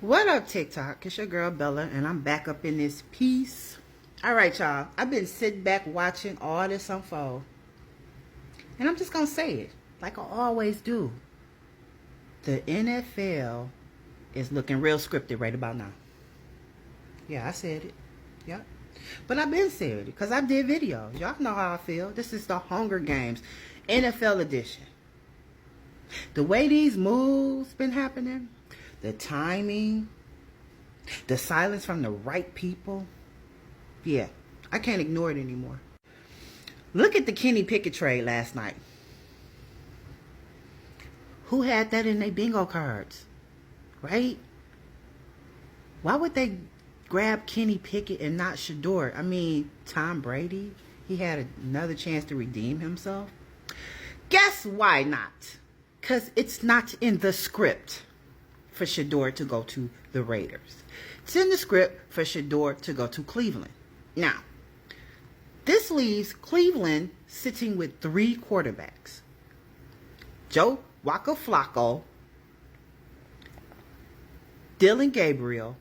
What up, TikTok? It's your girl Bella, and I'm back up in this piece. All right, y'all. I've been sitting back watching all this unfold, and I'm just gonna say it like I always do. The NFL is looking real scripted right about now. Yeah, I said it. Yep. But I've been saying it because I did videos. Y'all know how I feel. This is the Hunger Games NFL edition. The way these moves been happening, the timing, the silence from the right people. Yeah, I can't ignore it anymore. Look at the Kenny Pickett trade last night. Who had that in their bingo cards? Right? Why would they grab Kenny Pickett and not Shedeur? I mean, Tom Brady, he had another chance to redeem himself. Guess why not? Because it's not in the script for Shedeur to go to the Raiders. It's in the script for Shedeur to go to Cleveland. Now, this leaves Cleveland sitting with 3 quarterbacks. Joe Waka Flacco, Dylan Gabriel,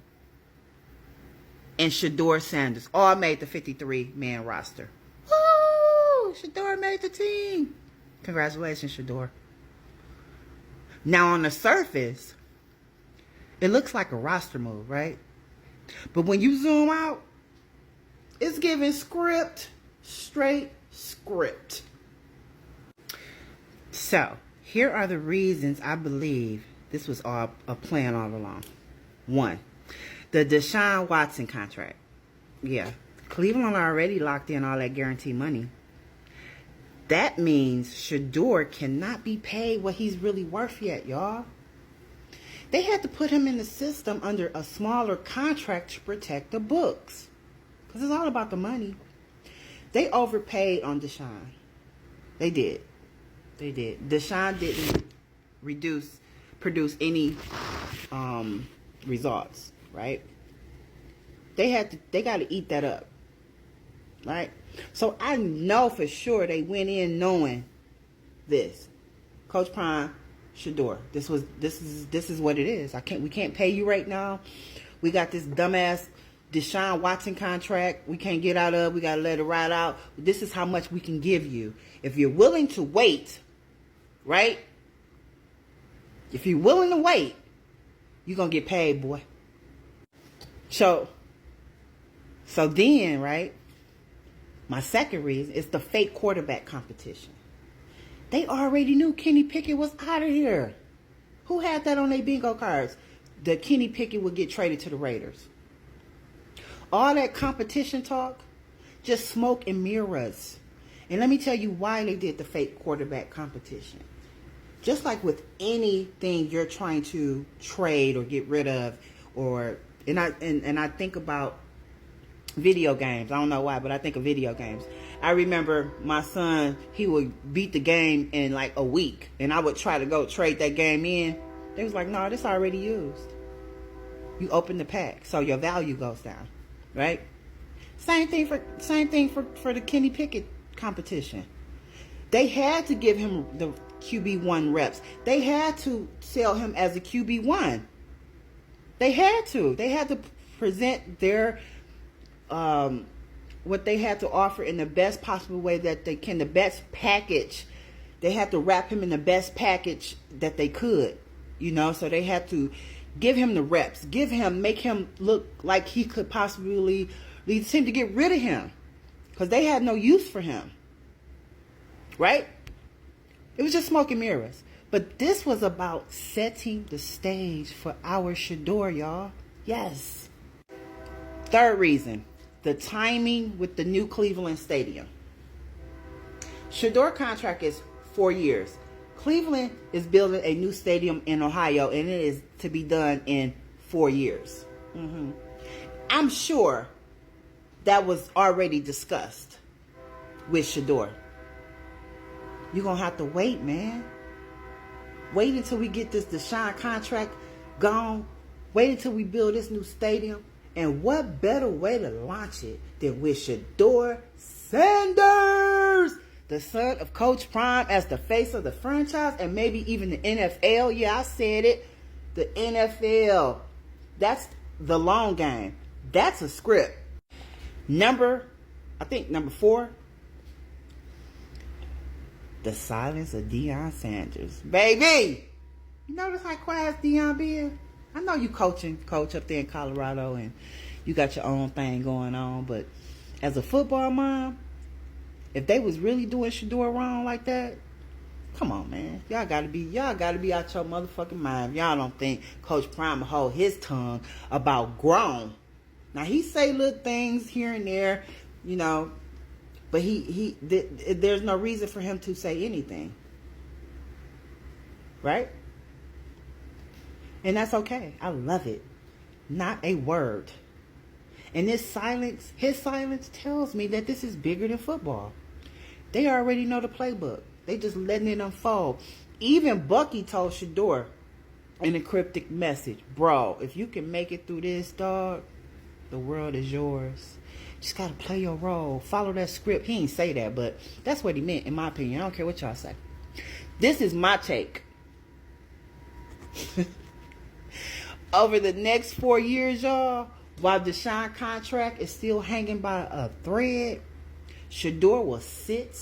and Shedeur Sanders all made the 53-man roster. Woo! Shedeur made the team. Congratulations, Shedeur. Now, on the surface, it looks like a roster move, right? But when you zoom out, it's giving script, straight script. So, here are the reasons I believe this was all a plan all along. 1, the Deshaun Watson contract. Yeah, Cleveland already locked in all that guaranteed money. That means Shedeur cannot be paid what he's really worth yet, y'all. They had to put him in the system under a smaller contract to protect the books. Because it's all about the money. They overpaid on Deshaun. They did. Deshaun didn't produce any results, right? They got to eat that up. Right? So I know for sure they went in knowing this. Coach Prime, Shedeur. This is what it is. We can't pay you right now. We got this dumbass Deshaun Watson contract we can't get out of. We gotta let it ride out. This is how much we can give you. If you're willing to wait, right? If you're willing to wait, you're gonna get paid, boy. So then, right? My second reason is the fake quarterback competition. They already knew Kenny Pickett was out of here. Who had that on their bingo cards? That Kenny Pickett would get traded to the Raiders. All that competition talk, just smoke and mirrors. And let me tell you why they did the fake quarterback competition. Just like with anything you're trying to trade or get rid of, and I think about video games. I don't know why, but I think of video games. I remember my son, he would beat the game in like a week, and I would try to go trade that game in. They was like, no, this already used. You open the pack, so your value goes down, right? Same thing for the Kenny Pickett competition. They had to give him the QB1 reps. They had to sell him as a QB1. They had to present their what they had to offer in the best possible way that they can, the best package. They had to wrap him in the best package that they could, so they had to give him the reps, make him look like he could possibly lead the team to get rid of him because they had no use for him, right? It was just smoke and mirrors. But this was about setting the stage for our Shedeur, y'all. Yes. Third reason, the timing with the new Cleveland Stadium. Shedeur contract is 4 years. Cleveland is building a new stadium in Ohio, and it is to be done in 4 years. I'm sure that was already discussed with Shedeur. You're going to have to wait, man. Wait until we get this Deshaun contract gone. Wait until we build this new stadium. And what better way to launch it than with Shedeur Sanders, the son of Coach Prime, as the face of the franchise and maybe even the NFL. Yeah, I said it. The NFL. That's the long game. That's a script. I think number 4, the silence of Deshaun Sanders. Baby! You notice how quiet Deion been? I know you coach up there in Colorado and you got your own thing going on, but as a football mom, if they was really doing Shedeur wrong like that, come on, man. Y'all gotta be out your motherfucking mind. Y'all don't think Coach Prime will hold his tongue about grown. Now, he say little things here and there, you know, but there's no reason for him to say anything. Right? And that's okay. I love it. Not a word. And his silence tells me that this is bigger than football. They already know the playbook. They just letting it unfold. Even Bucky told Shedeur in a cryptic message, bro, if you can make it through this, dog, the world is yours. Just got to play your role. Follow that script. He ain't say that, but that's what he meant, in my opinion. I don't care what y'all say. This is my take. Over the next 4 years, y'all, while Deshaun contract is still hanging by a thread, Shedeur will sit,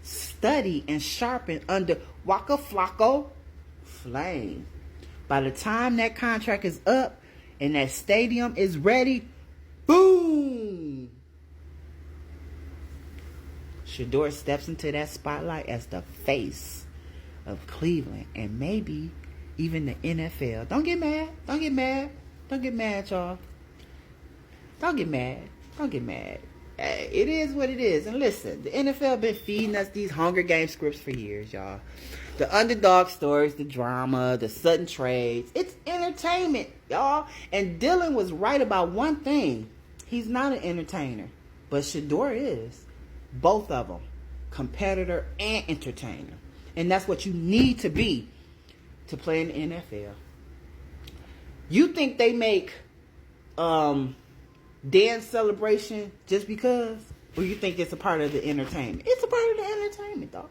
study, and sharpen under Waka Flocka flame. By the time that contract is up and that stadium is ready, boom! Shedeur steps into that spotlight as the face of Cleveland and maybe even the NFL. Don't get mad. Don't get mad. Don't get mad, y'all. Don't get mad. Don't get mad. It is what it is. And listen, the NFL been feeding us these Hunger Games scripts for years, y'all. The underdog stories, the drama, the sudden trades. It's entertainment, y'all. And Dylan was right about one thing. He's not an entertainer. But Shedeur is. Both of them. Competitor and entertainer. And that's what you need to be to play in the NFL. You think they make dance celebration just because? Or you think it's a part of the entertainment? It's a part of the entertainment, dog.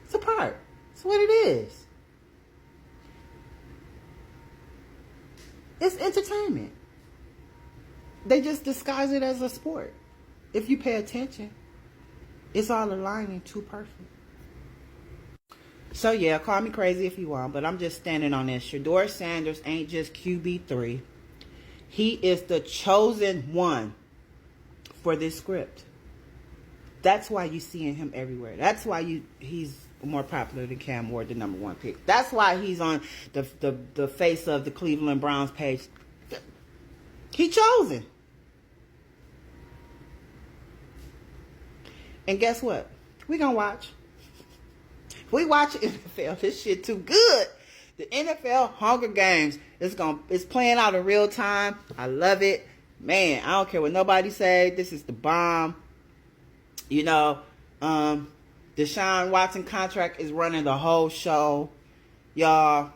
It's a part. It's what it is. It's entertainment. They just disguise it as a sport. If you pay attention, it's all aligning too perfect. So yeah, call me crazy if you want, but I'm just standing on this. Shedeur Sanders ain't just QB3. He is the chosen one for this script. That's why you seeing him everywhere. That's why he's more popular than Cam Ward, the number 1 pick. That's why he's on the face of the Cleveland Browns page. He chosen. And guess what? We gonna watch. We watch NFL. This shit too good. The NFL Hunger Games it's playing out in real time. I love it. Man, I don't care what nobody say. This is the bomb. You know, Deshaun Watson contract is running the whole show. Y'all,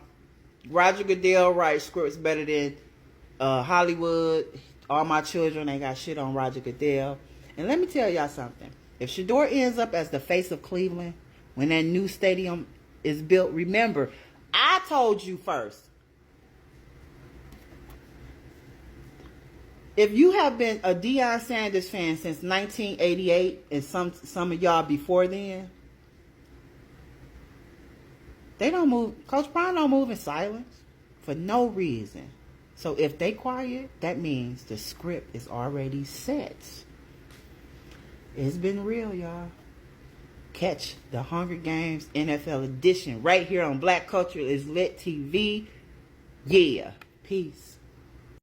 Roger Goodell writes scripts better than Hollywood. All my children ain't got shit on Roger Goodell. And let me tell y'all something. If Shedeur ends up as the face of Cleveland, when that new stadium is built, remember, I told you first. If you have been a Deshaun Sanders fan since 1988, and some of y'all before then, they don't move. Coach Prime don't move in silence for no reason. So if they quiet, that means the script is already set. It's been real, y'all. Catch the Hunger Games NFL edition right here on Black Culture is Lit TV. Yeah. Peace.